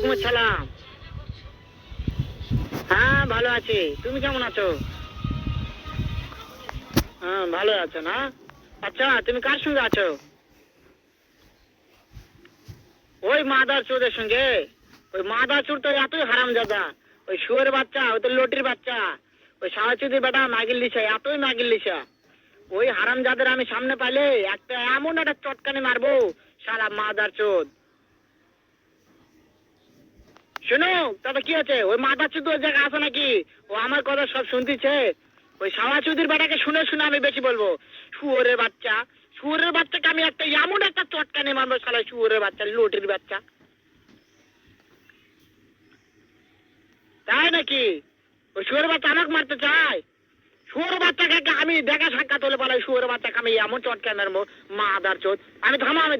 ওয়ালাইকুম আসসালাম। হ্যাঁ ভালো আছি, তুমি কেমন আছো? হ্যাঁ ভালো আছো না? আচ্ছা তুমি কার সঙ্গে আছো? ওই মাদার চোরের সঙ্গে। ওই মাদার চোর তো এতই হারামজাদা। ওই শুয়োর বাচ্চা, ওই তো লটির বাচ্চা, ওই সাহাচুদির বেটা মাগিল লিসা, এতই মাগিল লিসা। ওই হারামজাদের আমি সামনে পাইলে একটা এমন একটা চটকানি মারবো, শালা মাদার চোদ। শোনো, তবে কি আছে, ওই মাদার চোদ ওই জায়গায় আছে নাকি? ও আমার কথা সব শুনতেছে। ওই সাহাচুদির বেটাকে শুনে শুনে আমি বেশি বলবো। শুয়োরের বাচ্চা, শুয়োরের বাচ্চাকে আমি একটা এমন একটা চটকানি মারবো, শালা শুয়োরের বাচ্চা, লটির বাচ্চা। তাই নাকি? ওই শুয়োর বাচ্চা আমাকে মারতে চায়? শুয়োর বাচ্চাকে আমি দেখা সাক্ষাৎ হলে বলে শুয়োর বাচ্চাকে আমি এমন চটকানি মারবো, মাদার চোদ। আমি থামা, আমি